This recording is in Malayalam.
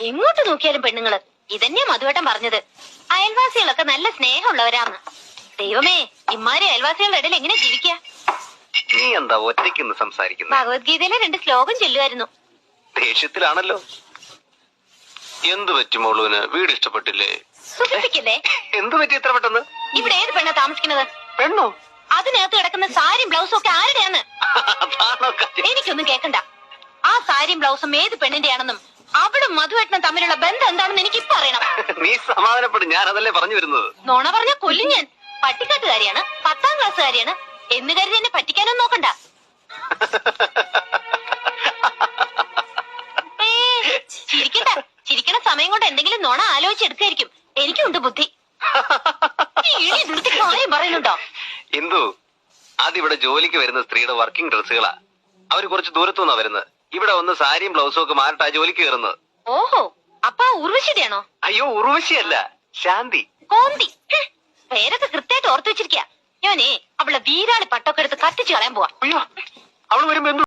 എങ്ങോട്ട് നോക്കിയാലും പെണ്ണുങ്ങള്. ഇതന്നെയാ മധുവേട്ടൻ പറഞ്ഞത്. അയൽവാസികളൊക്കെ നല്ല സ്നേഹമുള്ളവരാന്ന്. ദൈവമേ, ഇമ്മാരി അയൽവാസികളുടെ ഇടയിൽ എങ്ങനെ ജീവിക്കുക? നീ എന്താ ഒറ്റയ്ക്ക് സംസാരിക്കുന്നത്? ഭഗവത്ഗീതയിലെ 2 ശ്ലോകം ചൊല്ലുമായിരുന്നു. ദേഷ്യത്തിലാണല്ലോ. എന്ത് പറ്റി മോളുവിന്? വീട് ഇഷ്ടപ്പെട്ടില്ലേ? സുഖിപ്പിക്കല്ലേ? എന്ത് പറ്റി ഇത്ര പെട്ടെന്ന്? ഇവിടെ ഏത് പെണ്ണാ താമസിക്കുന്നത്? പെണ്ണോ? അതിനകത്ത് കിടക്കുന്ന സാരിയും ബ്ലൗസും ഒക്കെ ആരുടെയാന്ന്? എനിക്കൊന്നും കേക്കണ്ട. ആ സാരിയും ബ്ലൗസും ഏത് പെണ്ണിന്റെയാണെന്നും അവളും മധുവേട്ടനും തമ്മിലുള്ള ബന്ധം എന്താണെന്ന് എനിക്ക് ഇപ്പൊ അറിയണം. നീ സമാധാനപ്പെടും, ഞാൻ അതല്ലേ പറഞ്ഞു വരുന്നത്. നോണ പറഞ്ഞ കൊല്ലും ഞാൻ. പട്ടിക്കാട്ടുകാരിയാണ്, 10ാം ക്ലാസ്സുകാരിയാണ് എന്ന് കരുതി എന്നെ പറ്റിക്കാനൊന്നും നോക്കണ്ട. ചിരിക്കണ്ട. ചിരിക്കണ സമയം കൊണ്ട് എന്തെങ്കിലും നോണ ആലോചിച്ചെടുക്കായിരിക്കും. എനിക്കുണ്ട് ബുദ്ധി. ഇനി നിർത്തി കാര്യം പറയുന്നുണ്ടോ? ഇന്ദു, അതിവിടെ ജോലിക്ക് വരുന്ന സ്ത്രീയുടെ വർക്കിംഗ് ഡ്രസ്സുകളാ. അവര് കുറച്ച് ദൂരത്തുനിന്നാ വരുന്നത്. ഇവിടെ വന്ന് സാരിയും ബ്ലൗസും ഒക്കെ മാറിട്ടാ ജോലിക്ക് കയറുന്നത്. ഓഹോ, അപ്പൊ ഉർവശിയാണോ? അയ്യോ, ഉർവശിയല്ല, ശാന്തി. കോന്തി. പേരൊക്കെ കൃത്യമായിട്ട് ഓർത്തു വെച്ചിരിക്കാ. ഞാനേ അവളെ വീരാളി പട്ടൊക്കെ എടുത്ത് കത്തിച്ചു കളയാൻ പോവാ. അയ്യോ, അവള് വരുമ്പോ